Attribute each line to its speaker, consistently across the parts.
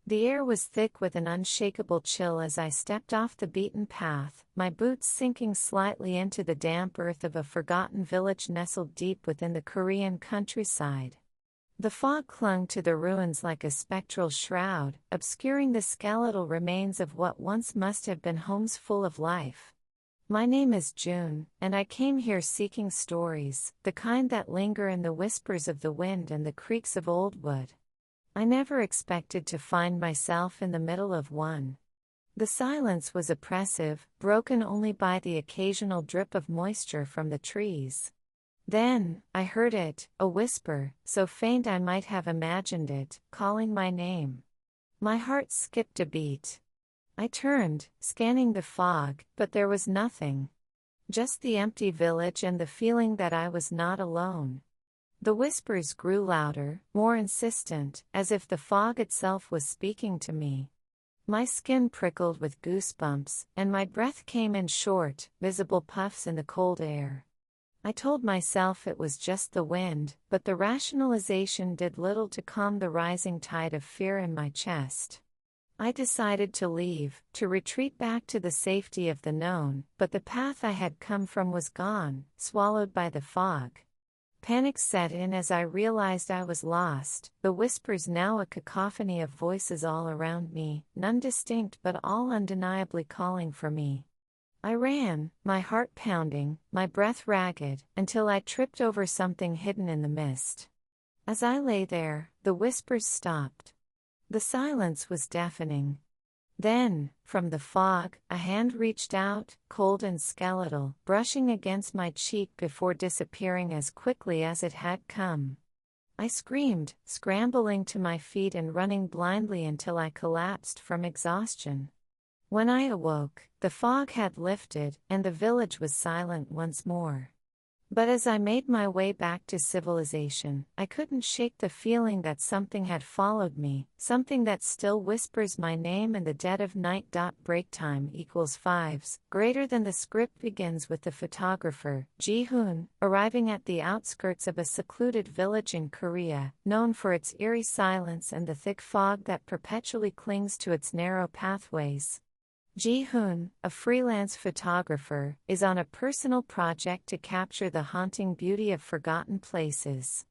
Speaker 1: The air was thick with an unshakable chill as I stepped off the beaten path, my boots sinking slightly into the damp earth of a forgotten village nestled deep within the Korean countryside. The fog clung to the ruins like a spectral shroud, obscuring the skeletal remains of what once must have been homes full of life. My name is June, and I came here seeking stories, the kind that linger in the whispers of the wind and the creaks of old wood. I never expected to find myself in the middle of one. The silence was oppressive, broken only by the occasional drip of moisture from the trees. Then, I heard it, a whisper, so faint I might have imagined it, calling my name. My heart skipped a beat. I turned, scanning the fog, but there was nothing. Just the empty village and the feeling that I was not alone. The whispers grew louder, more insistent, as if the fog itself was speaking to me. My skin prickled with goosebumps, and my breath came in short, visible puffs in the cold air. I told myself it was just the wind, but the rationalization did little to calm the rising tide of fear in my chest. I decided to leave, to retreat back to the safety of the known, but the path I had come from was gone, swallowed by the fog. Panic set in as I realized I was lost, the whispers now a cacophony of voices all around me, none distinct but all undeniably calling for me. I ran, my heart pounding, my breath ragged, until I tripped over something hidden in the mist. As I lay there, the whispers stopped. The silence was deafening. Then, from the fog, a hand reached out, cold and skeletal, brushing against my cheek before disappearing as quickly as it had come. I screamed, scrambling to my feet and running blindly until I collapsed from exhaustion. When I awoke, the fog had lifted, and the village was silent once more. But as I made my way back to civilization, I couldn't shake the feeling that something had followed me, something that still whispers my name in the dead of night. Break time equals 5s, greater than the script begins with the photographer, Ji-hoon, arriving at the outskirts of a secluded village in Korea, known for its eerie silence and the thick fog that perpetually clings to its narrow pathways. Ji-hoon, a freelance photographer, is on a personal project to capture the haunting beauty of forgotten places.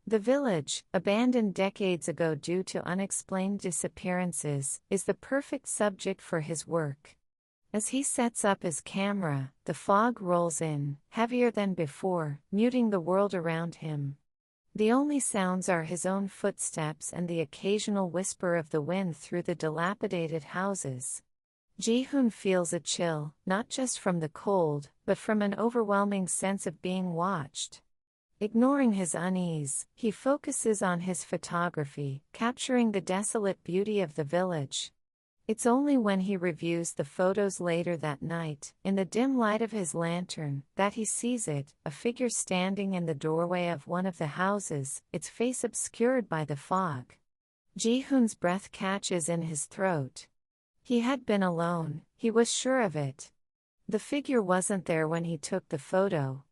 Speaker 1: The village, abandoned decades ago due to unexplained disappearances, is the perfect subject for his work. As he sets up his camera, the fog rolls in, heavier than before, muting the world around him. The only sounds are his own footsteps and the occasional whisper of the wind through the dilapidated houses. Ji-hoon feels a chill, not just from the cold, but from an overwhelming sense of being watched. Ignoring his unease, he focuses on his photography, capturing the desolate beauty of the village. It's only when he reviews the photos later that night, in the dim light of his lantern, that he sees it, a figure standing in the doorway of one of the houses, its face obscured by the fog. Ji-hoon's breath catches in his throat. He had been alone, he was sure of it. The figure wasn't there when he took the photo.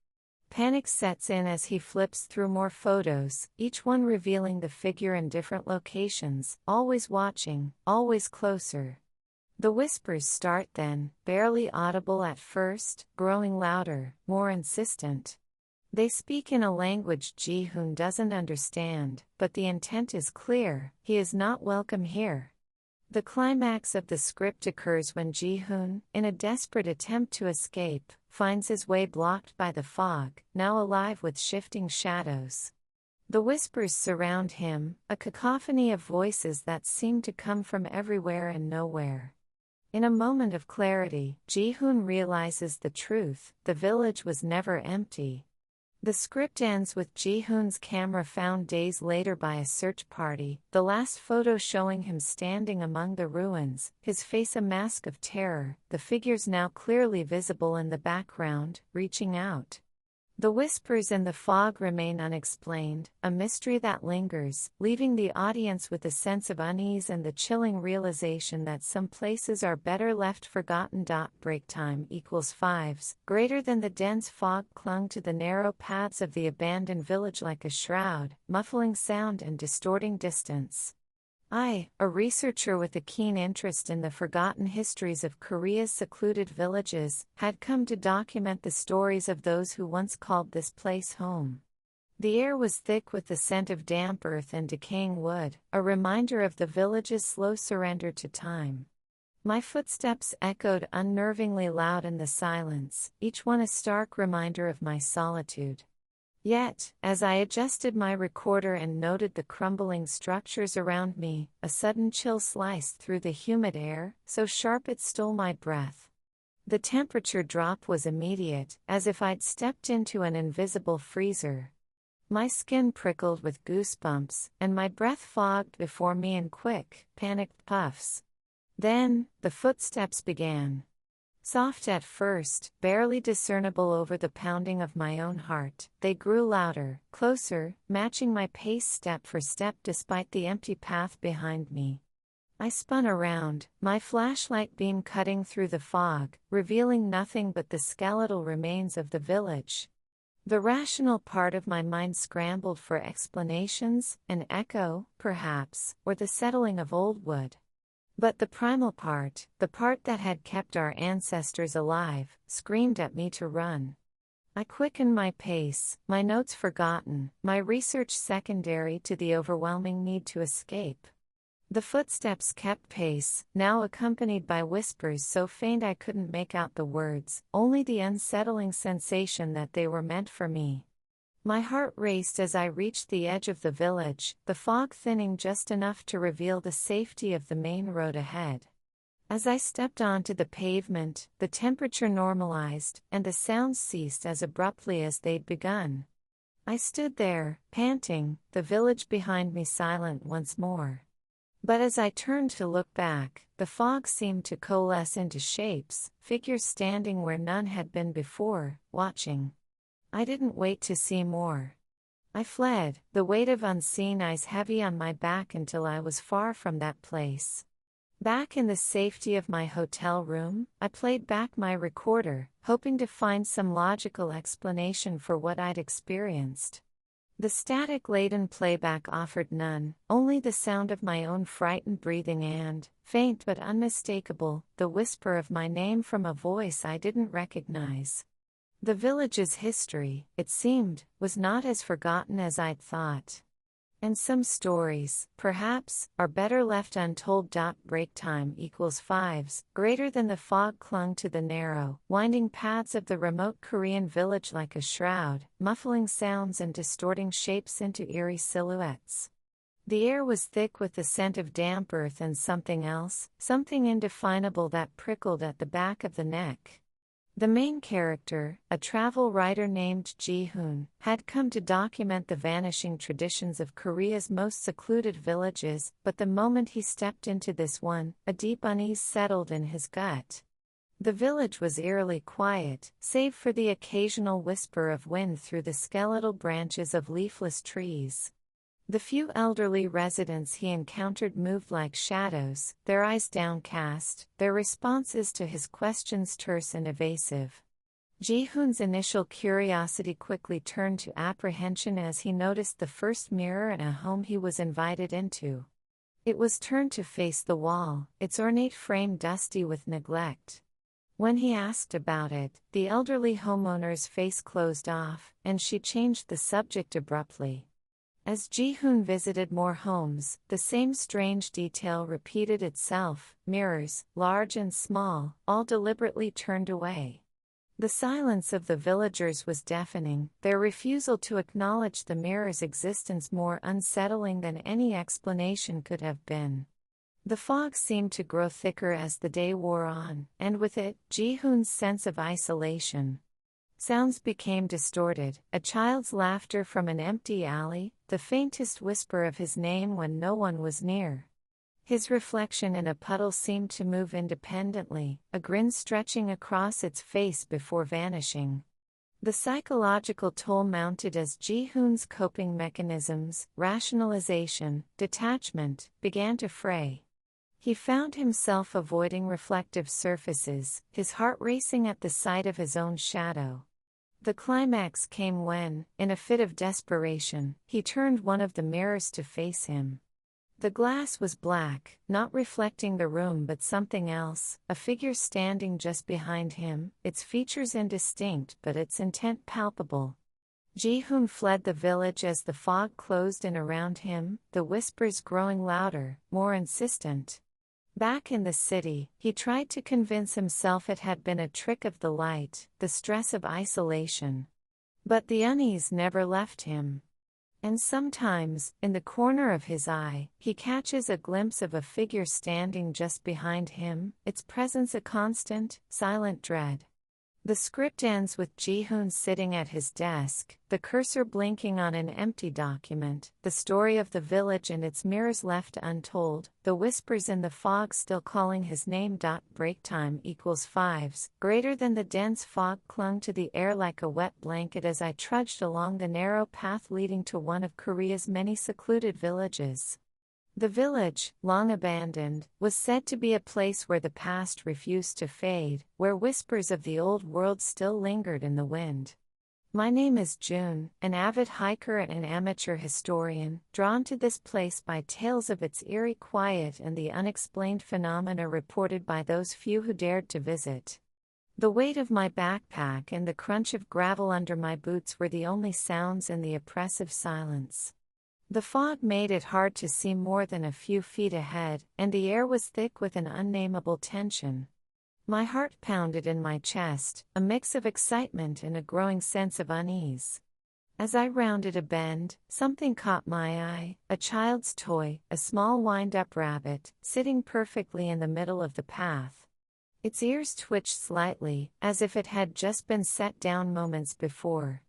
Speaker 1: Panic sets in as he flips through more photos, each one revealing the figure in different locations, always watching, always closer. The whispers start then, barely audible at first, growing louder, more insistent. They speak in a language Ji-hoon doesn't understand, but the intent is clear: he is not welcome here. The climax of the script occurs when Ji-hoon, in a desperate attempt to escape, finds his way blocked by the fog, now alive with shifting shadows. The whispers surround him, a cacophony of voices that seem to come from everywhere and nowhere. In a moment of clarity, Ji-hoon realizes the truth: the village was never empty. The script ends with Ji-hoon's camera found days later by a search party, the last photo showing him standing among the ruins, his face a mask of terror, the figures now clearly visible in the background, reaching out. The whispers in the fog remain unexplained, a mystery that lingers, leaving the audience with a sense of unease and the chilling realization that some places are better left forgotten. Break time equals 5s, greater than the dense fog clung to the narrow paths of the abandoned village like a shroud, muffling sound and distorting distance. I, a researcher with a keen interest in the forgotten histories of Korea's secluded villages, had come to document the stories of those who once called this place home. The air was thick with the scent of damp earth and decaying wood, a reminder of the village's slow surrender to time. My footsteps echoed unnervingly loud in the silence, each one a stark reminder of my solitude. Yet, as I adjusted my recorder and noted the crumbling structures around me, a sudden chill sliced through the humid air, so sharp it stole my breath. The temperature drop was immediate, as if I'd stepped into an invisible freezer. My skin prickled with goosebumps, and my breath fogged before me in quick, panicked puffs. Then, the footsteps began. Soft at first, barely discernible over the pounding of my own heart, they grew louder, closer, matching my pace step for step despite the empty path behind me. I spun around, my flashlight beam cutting through the fog, revealing nothing but the skeletal remains of the village. The rational part of my mind scrambled for explanations, an echo, perhaps, or the settling of old wood. But the primal part, the part that had kept our ancestors alive, screamed at me to run. I quickened my pace, my notes forgotten, my research secondary to the overwhelming need to escape. The footsteps kept pace, now accompanied by whispers so faint I couldn't make out the words, only the unsettling sensation that they were meant for me. My heart raced as I reached the edge of the village, the fog thinning just enough to reveal the safety of the main road ahead. As I stepped onto the pavement, the temperature normalized, and the sounds ceased as abruptly as they'd begun. I stood there, panting, the village behind me silent once more. But as I turned to look back, the fog seemed to coalesce into shapes, figures standing where none had been before, watching. I didn't wait to see more. I fled, the weight of unseen eyes heavy on my back until I was far from that place. Back in the safety of my hotel room, I played back my recorder, hoping to find some logical explanation for what I'd experienced. The static-laden playback offered none, only the sound of my own frightened breathing and, faint but unmistakable, the whisper of my name from a voice I didn't recognize. The village's history, it seemed, was not as forgotten as I'd thought. And some stories, perhaps, are better left untold. Break time equals fives, greater than the fog clung to the narrow, winding paths of the remote Korean village like a shroud, muffling sounds and distorting shapes into eerie silhouettes. The air was thick with the scent of damp earth and something else, something indefinable that prickled at the back of the neck. The main character, a travel writer named Ji-hoon, had come to document the vanishing traditions of Korea's most secluded villages, but the moment he stepped into this one, a deep unease settled in his gut. The village was eerily quiet, save for the occasional whisper of wind through the skeletal branches of leafless trees. The few elderly residents he encountered moved like shadows, their eyes downcast, their responses to his questions terse and evasive. Ji-hoon's initial curiosity quickly turned to apprehension as he noticed the first mirror in a home he was invited into. It was turned to face the wall, its ornate frame dusty with neglect. When he asked about it, the elderly homeowner's face closed off, and she changed the subject abruptly. As Ji-hoon visited more homes, the same strange detail repeated itself, mirrors, large and small, all deliberately turned away. The silence of the villagers was deafening, their refusal to acknowledge the mirror's existence more unsettling than any explanation could have been. The fog seemed to grow thicker as the day wore on, and with it, Ji-hoon's sense of isolation. Sounds became distorted, a child's laughter from an empty alley, the faintest whisper of his name when no one was near. His reflection in a puddle seemed to move independently, a grin stretching across its face before vanishing. The psychological toll mounted as Ji-hoon's coping mechanisms, rationalization, detachment, began to fray. He found himself avoiding reflective surfaces, his heart racing at the sight of his own shadow. The climax came when, in a fit of desperation, he turned one of the mirrors to face him. The glass was black, not reflecting the room but something else, a figure standing just behind him, its features indistinct but its intent palpable. Ji-hoon fled the village as the fog closed in around him, the whispers growing louder, more insistent. Back in the city, he tried to convince himself it had been a trick of the light, the stress of isolation. But the unease never left him. And sometimes, in the corner of his eye, he catches a glimpse of a figure standing just behind him, its presence a constant, silent dread. The script ends with Ji-hoon sitting at his desk, the cursor blinking on an empty document, the story of the village and its mirrors left untold, the whispers in the fog still calling his name. Break time equals 5s, greater than the dense fog clung to the air like a wet blanket as I trudged along the narrow path leading to one of Korea's many secluded villages. The village, long abandoned, was said to be a place where the past refused to fade, where whispers of the old world still lingered in the wind. My name is June, an avid hiker and an amateur historian, drawn to this place by tales of its eerie quiet and the unexplained phenomena reported by those few who dared to visit. The weight of my backpack and the crunch of gravel under my boots were the only sounds in the oppressive silence. The fog made it hard to see more than a few feet ahead, and the air was thick with an unnameable tension. My heart pounded in my chest, a mix of excitement and a growing sense of unease. As I rounded a bend, something caught my eye, a child's toy, a small wind-up rabbit, sitting perfectly in the middle of the path. Its ears twitched slightly, as if it had just been set down moments before.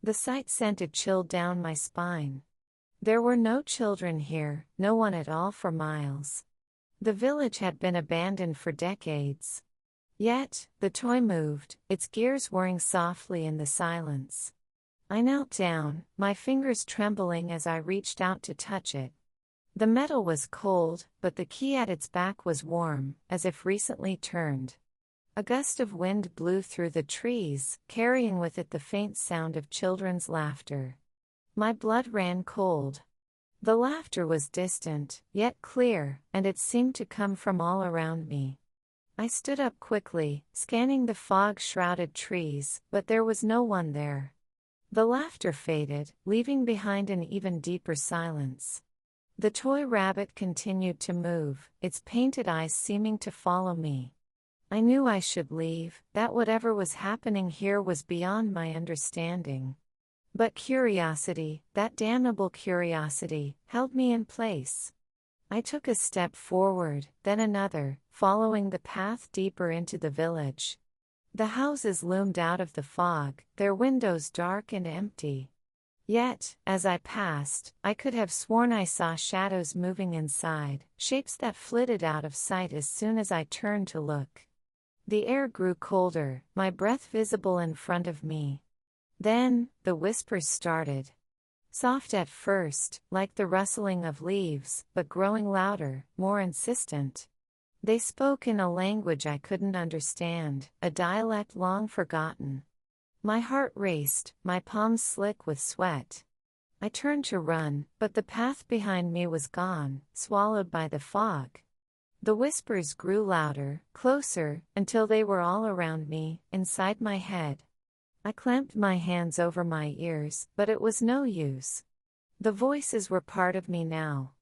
Speaker 1: The sight sent a chill down my spine. There were no children here, no one at all for miles. The village had been abandoned for decades. Yet, the toy moved, its gears whirring softly in the silence. I knelt down, my fingers trembling as I reached out to touch it. The metal was cold, but the key at its back was warm, as if recently turned. A gust of wind blew through the trees, carrying with it the faint sound of children's laughter. My blood ran cold. The laughter was distant, yet clear, and it seemed to come from all around me. I stood up quickly, scanning the fog-shrouded trees, but there was no one there. The laughter faded, leaving behind an even deeper silence. The toy rabbit continued to move, its painted eyes seeming to follow me. I knew I should leave, that whatever was happening here was beyond my understanding. But curiosity, that damnable curiosity, held me in place. I took a step forward, then another, following the path deeper into the village. The houses loomed out of the fog, their windows dark and empty. Yet, as I passed, I could have sworn I saw shadows moving inside, shapes that flitted out of sight as soon as I turned to look. The air grew colder, my breath visible in front of me. Then, the whispers started. Soft at first, like the rustling of leaves, but growing louder, more insistent. They spoke in a language I couldn't understand, a dialect long forgotten. My heart raced, my palms slick with sweat. I turned to run, but the path behind me was gone, swallowed by the fog. The whispers grew louder, closer, until they were all around me, inside my head. I clamped my hands over my ears, but it was no use. The voices were part of me now.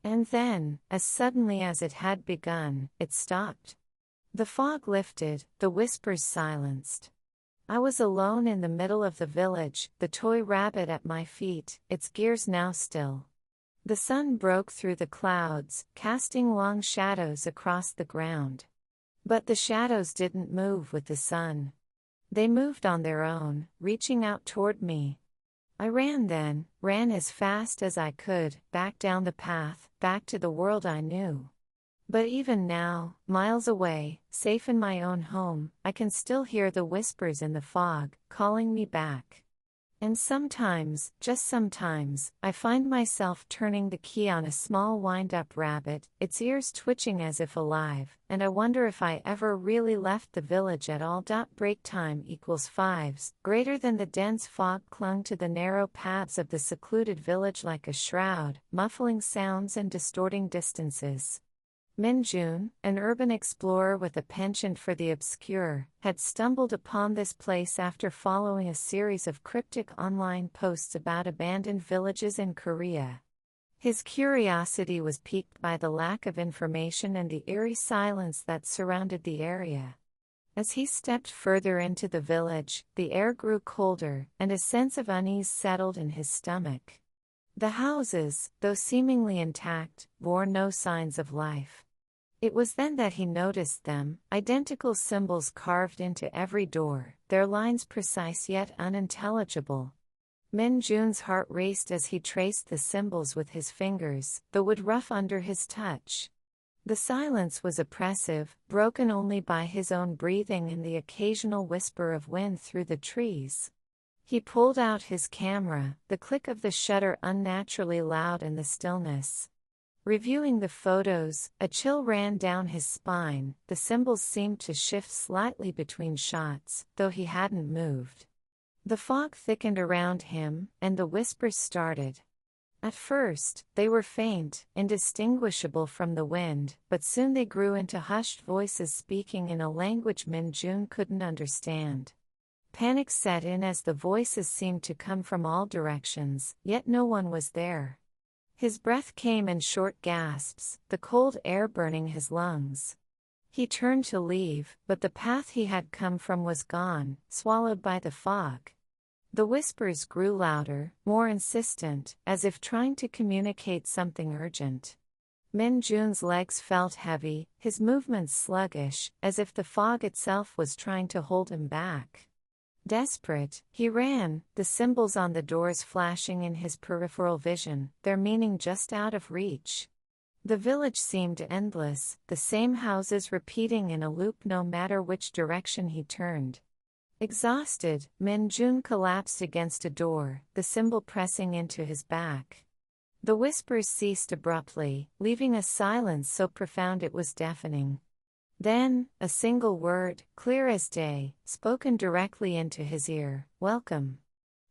Speaker 1: And then, as suddenly as it had begun, it stopped. The fog lifted, the whispers silenced. I was alone in the middle of the village, the toy rabbit at my feet, its gears now still. The sun broke through the clouds, casting long shadows across the ground. But the shadows didn't move with the sun. They moved on their own, reaching out toward me. I ran as fast as I could, back down the path, back to the world I knew. But even now, miles away, safe in my own home, I can still hear the whispers in the fog, calling me back. And sometimes, just sometimes, I find myself turning the key on a small wind-up rabbit, its ears twitching as if alive, and I wonder if I ever really left the village at all. Break time equals fives, greater than the dense fog clung to the narrow paths of the secluded village like a shroud, muffling sounds and distorting distances. Min-jun, an urban explorer with a penchant for the obscure, had stumbled upon this place after following a series of cryptic online posts about abandoned villages in Korea. His curiosity was piqued by the lack of information and the eerie silence that surrounded the area. As he stepped further into the village, the air grew colder, and a sense of unease settled in his stomach. The houses, though seemingly intact, bore no signs of life. It was then that he noticed them, identical symbols carved into every door, their lines precise yet unintelligible. Min-jun's heart raced as he traced the symbols with his fingers, the wood rough under his touch. The silence was oppressive, broken only by his own breathing and the occasional whisper of wind through the trees. He pulled out his camera, the click of the shutter unnaturally loud in the stillness. Reviewing the photos, a chill ran down his spine. The symbols seemed to shift slightly between shots, though he hadn't moved. The fog thickened around him, and the whispers started. At first, they were faint, indistinguishable from the wind, but soon they grew into hushed voices speaking in a language Min-jun couldn't understand. Panic set in as the voices seemed to come from all directions, yet no one was there. His breath came in short gasps, the cold air burning his lungs. He turned to leave, but the path he had come from was gone, swallowed by the fog. The whispers grew louder, more insistent, as if trying to communicate something urgent. Min-jun's legs felt heavy, his movements sluggish, as if the fog itself was trying to hold him back. Desperate, he ran, the symbols on the doors flashing in his peripheral vision, their meaning just out of reach. The village seemed endless, the same houses repeating in a loop no matter which direction he turned. Exhausted, Min-jun collapsed against a door, the symbol pressing into his back. The whispers ceased abruptly, leaving a silence so profound it was deafening. Then, a single word, clear as day, spoken directly into his ear, "Welcome."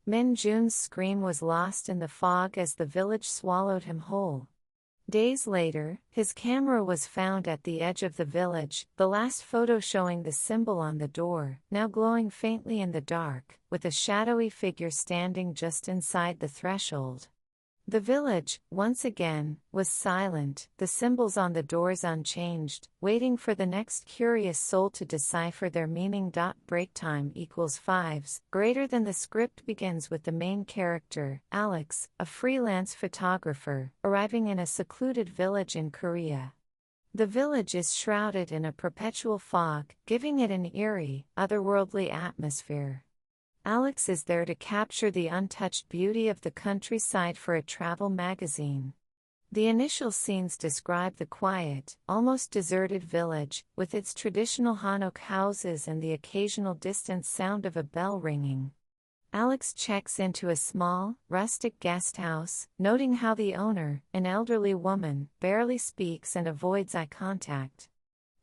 Speaker 1: Min-jun's scream was lost in the fog as the village swallowed him whole. Days later, his camera was found at the edge of the village, the last photo showing the symbol on the door, now glowing faintly in the dark, with a shadowy figure standing just inside the threshold. The village, once again, was silent, the symbols on the doors unchanged, waiting for the next curious soul to decipher their meaning. Break time equals fives, greater than the script begins with the main character, Alex, a freelance photographer, arriving in a secluded village in Korea. The village is shrouded in a perpetual fog, giving it an eerie, otherworldly atmosphere. Alex is there to capture the untouched beauty of the countryside for a travel magazine. The initial scenes describe the quiet, almost deserted village, with its traditional hanok houses and the occasional distant sound of a bell ringing. Alex checks into a small, rustic guest house, noting how the owner, an elderly woman, barely speaks and avoids eye contact.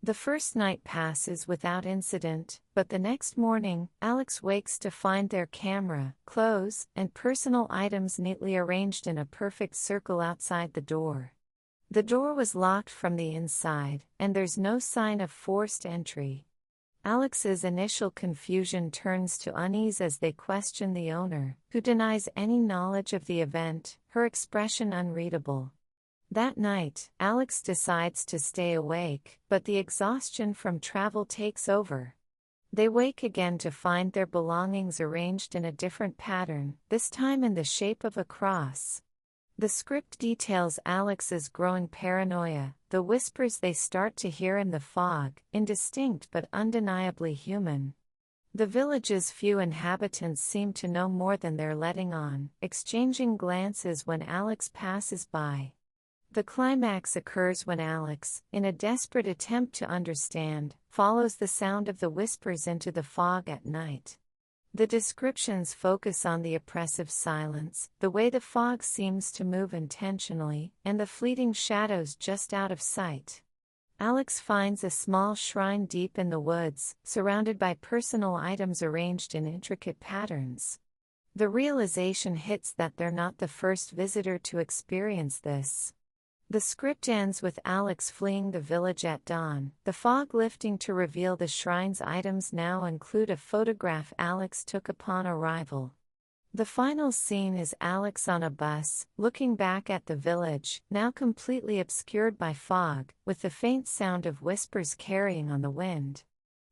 Speaker 1: The first night passes without incident, but the next morning, Alex wakes to find their camera, clothes, and personal items neatly arranged in a perfect circle outside the door. The door was locked from the inside, and there's no sign of forced entry. Alex's initial confusion turns to unease as they question the owner, who denies any knowledge of the event, her expression unreadable. That night, Alex decides to stay awake, but the exhaustion from travel takes over. They wake again to find their belongings arranged in a different pattern, this time in the shape of a cross. The script details Alex's growing paranoia, the whispers they start to hear in the fog, indistinct but undeniably human. The village's few inhabitants seem to know more than they're letting on, exchanging glances when Alex passes by. The climax occurs when Alex, in a desperate attempt to understand, follows the sound of the whispers into the fog at night. The descriptions focus on the oppressive silence, the way the fog seems to move intentionally, and the fleeting shadows just out of sight. Alex finds a small shrine deep in the woods, surrounded by personal items arranged in intricate patterns. The realization hits that they're not the first visitor to experience this. The script ends with Alex fleeing the village at dawn, the fog lifting to reveal the shrine's items now include a photograph Alex took upon arrival. The final scene is Alex on a bus, looking back at the village, now completely obscured by fog, with the faint sound of whispers carrying on the wind.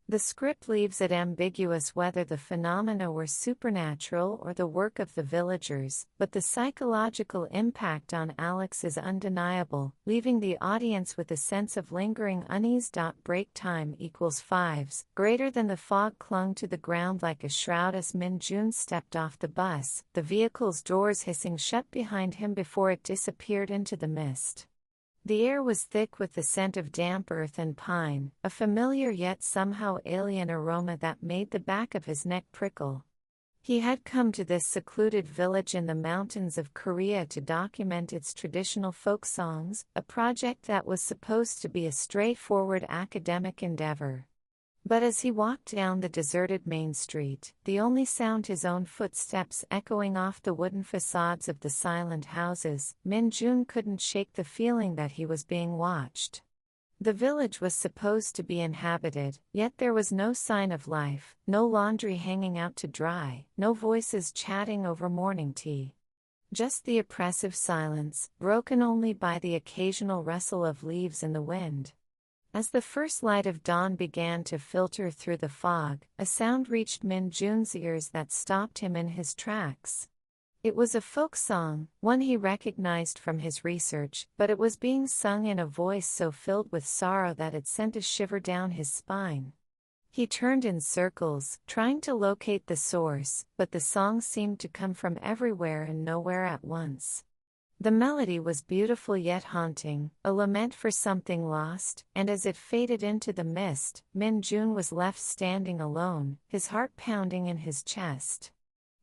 Speaker 1: The script leaves it ambiguous whether the phenomena were supernatural or the work of the villagers, but the psychological impact on Alex is undeniable, leaving the audience with a sense of lingering unease. Break time equals fives, greater than the fog clung to the ground like a shroud as Min Jun stepped off the bus, the vehicle's doors hissing shut behind him before it disappeared into the mist. The air was thick with the scent of damp earth and pine, a familiar yet somehow alien aroma that made the back of his neck prickle. He had come to this secluded village in the mountains of Korea to document its traditional folk songs, a project that was supposed to be a straightforward academic endeavor. But as he walked down the deserted main street, the only sound his own footsteps echoing off the wooden facades of the silent houses, Min Jun couldn't shake the feeling that he was being watched. The village was supposed to be inhabited, yet there was no sign of life, no laundry hanging out to dry, no voices chatting over morning tea. Just the oppressive silence, broken only by the occasional rustle of leaves in the wind. As the first light of dawn began to filter through the fog, a sound reached Min Jun's ears that stopped him in his tracks. It was a folk song, one he recognized from his research, but it was being sung in a voice so filled with sorrow that it sent a shiver down his spine. He turned in circles, trying to locate the source, but the song seemed to come from everywhere and nowhere at once. The melody was beautiful yet haunting, a lament for something lost, and as it faded into the mist, Min Jun was left standing alone, his heart pounding in his chest.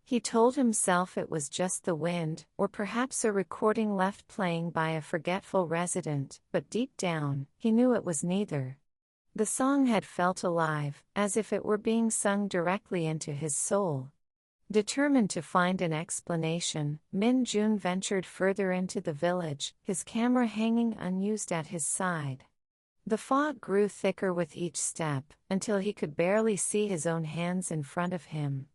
Speaker 1: He told himself it was just the wind, or perhaps a recording left playing by a forgetful resident, but deep down, he knew it was neither. The song had felt alive, as if it were being sung directly into his soul. Determined to find an explanation, Min Jun ventured further into the village, his camera hanging unused at his side. The fog grew thicker with each step, until he could barely see his own hands in front of him.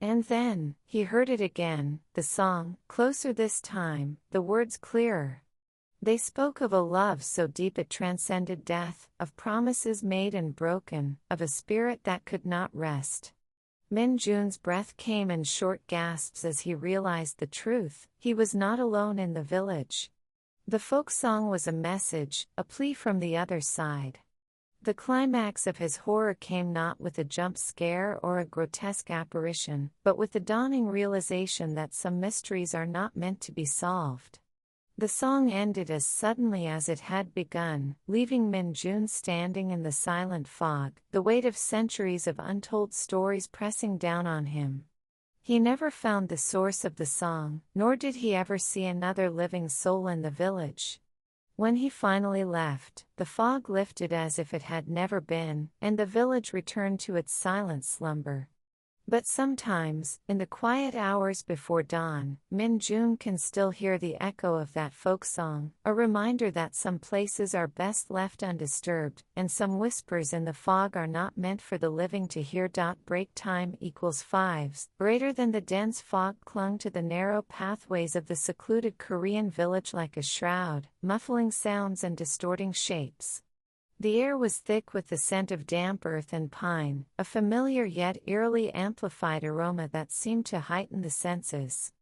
Speaker 1: And then, he heard it again, the song, closer this time, the words clearer. They spoke of a love so deep it transcended death, of promises made and broken, of a spirit that could not rest. Min Jun's breath came in short gasps as he realized the truth, he was not alone in the village. The folk song was a message, a plea from the other side. The climax of his horror came not with a jump scare or a grotesque apparition, but with the dawning realization that some mysteries are not meant to be solved. The song ended as suddenly as it had begun, leaving Min Jun standing in the silent fog, the weight of centuries of untold stories pressing down on him. He never found the source of the song, nor did he ever see another living soul in the village. When he finally left, the fog lifted as if it had never been, and the village returned to its silent slumber. But sometimes, in the quiet hours before dawn, Min Jun can still hear the echo of that folk song, a reminder that some places are best left undisturbed, and some whispers in the fog are not meant for the living to hear. Break time equals fives, greater than the dense fog clung to the narrow pathways of the secluded Korean village like a shroud, muffling sounds and distorting shapes. The air was thick with the scent of damp earth and pine, a familiar yet eerily amplified aroma that seemed to heighten the senses.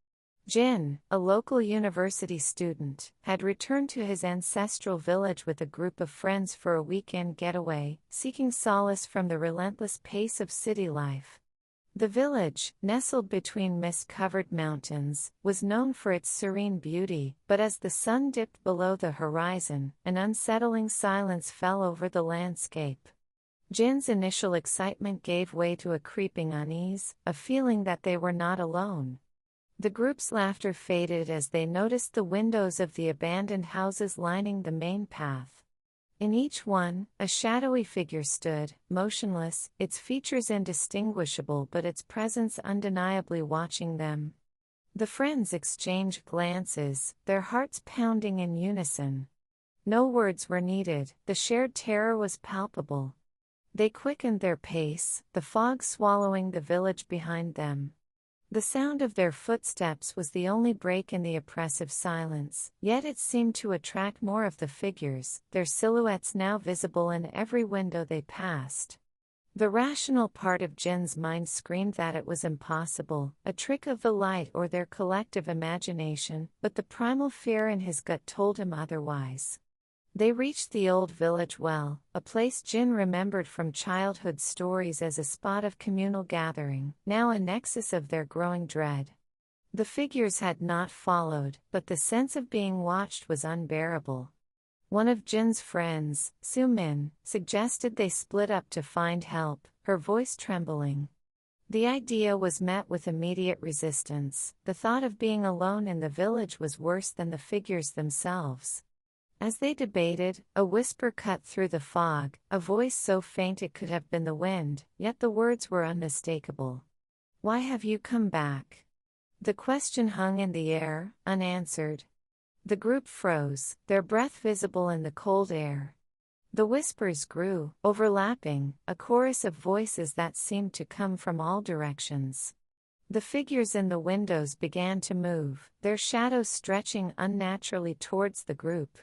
Speaker 1: Jin, a local university student, had returned to his ancestral village with a group of friends for a weekend getaway, seeking solace from the relentless pace of city life. The village, nestled between mist-covered mountains, was known for its serene beauty, but as the sun dipped below the horizon, an unsettling silence fell over the landscape. Jin's initial excitement gave way to a creeping unease, a feeling that they were not alone. The group's laughter faded as they noticed the windows of the abandoned houses lining the main path. In each one, a shadowy figure stood, motionless, its features indistinguishable but its presence undeniably watching them. The friends exchanged glances, their hearts pounding in unison. No words were needed, the shared terror was palpable. They quickened their pace, the fog swallowing the village behind them. The sound of their footsteps was the only break in the oppressive silence, yet it seemed to attract more of the figures, their silhouettes now visible in every window they passed. The rational part of Jin's mind screamed that it was impossible, a trick of the light or their collective imagination, but the primal fear in his gut told him otherwise. They reached the old village well, a place Jin remembered from childhood stories as a spot of communal gathering, now a nexus of their growing dread. The figures had not followed, but the sense of being watched was unbearable. One of Jin's friends, Su-min, suggested they split up to find help, her voice trembling. The idea was met with immediate resistance. The thought of being alone in the village was worse than the figures themselves. As they debated, a whisper cut through the fog, a voice so faint it could have been the wind, yet the words were unmistakable. "Why have you come back?" The question hung in the air, unanswered. The group froze, their breath visible in the cold air. The whispers grew, overlapping, a chorus of voices that seemed to come from all directions. The figures in the windows began to move, their shadows stretching unnaturally towards the group.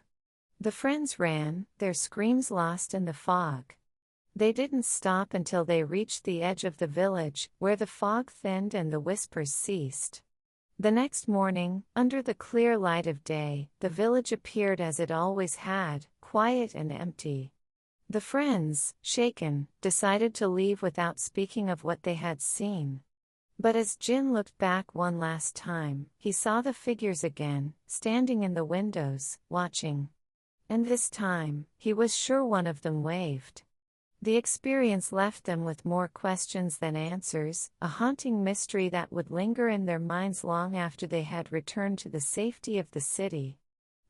Speaker 1: The friends ran, their screams lost in the fog. They didn't stop until they reached the edge of the village, where the fog thinned and the whispers ceased. The next morning, under the clear light of day, the village appeared as it always had, quiet and empty. The friends, shaken, decided to leave without speaking of what they had seen. But as Jin looked back one last time, he saw the figures again, standing in the windows, watching. And this time, he was sure one of them waved. The experience left them with more questions than answers, a haunting mystery that would linger in their minds long after they had returned to the safety of the city.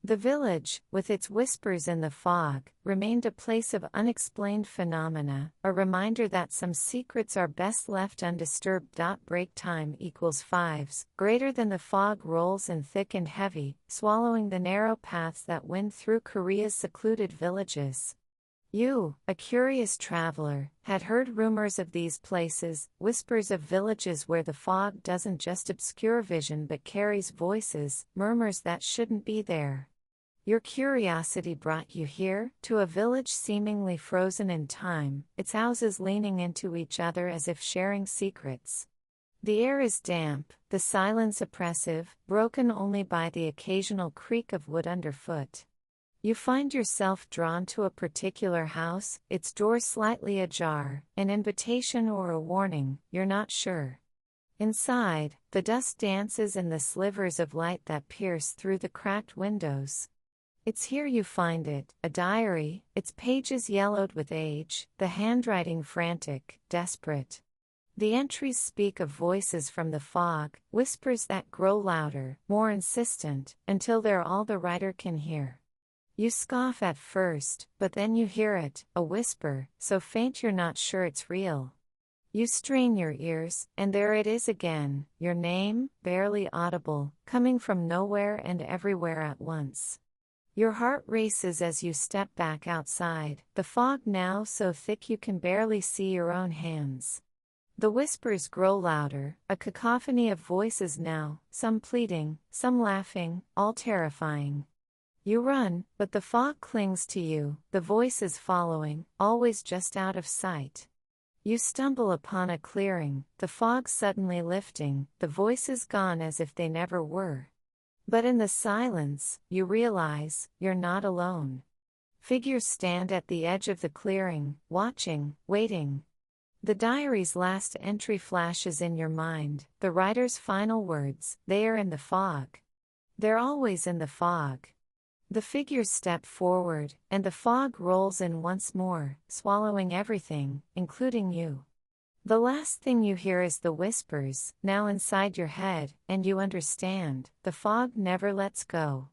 Speaker 1: The village, with its whispers in the fog, remained a place of unexplained phenomena, a reminder that some secrets are best left undisturbed. Break time equals 5s, greater than the fog rolls in thick and heavy, swallowing the narrow paths that wind through Korea's secluded villages. You, a curious traveler, had heard rumors of these places, whispers of villages where the fog doesn't just obscure vision but carries voices, murmurs that shouldn't be there. Your curiosity brought you here, to a village seemingly frozen in time, its houses leaning into each other as if sharing secrets. The air is damp, the silence oppressive, broken only by the occasional creak of wood underfoot. You find yourself drawn to a particular house, its door slightly ajar, an invitation or a warning, you're not sure. Inside, the dust dances in the slivers of light that pierce through the cracked windows. It's here you find it, a diary, its pages yellowed with age, the handwriting frantic, desperate. The entries speak of voices from the fog, whispers that grow louder, more insistent, until they're all the writer can hear. You scoff at first, but then you hear it, a whisper, so faint you're not sure it's real. You strain your ears, and there it is again, your name, barely audible, coming from nowhere and everywhere at once. Your heart races as you step back outside, the fog now so thick you can barely see your own hands. The whispers grow louder, a cacophony of voices now, some pleading, some laughing, all terrifying. You run, but the fog clings to you, the voices following, always just out of sight. You stumble upon a clearing, the fog suddenly lifting, the voices gone as if they never were. But in the silence, you realize, you're not alone. Figures stand at the edge of the clearing, watching, waiting. The diary's last entry flashes in your mind, the writer's final words, they are in the fog. They're always in the fog. The figures step forward, and the fog rolls in once more, swallowing everything, including you. The last thing you hear is the whispers, now inside your head, and you understand, the fog never lets go.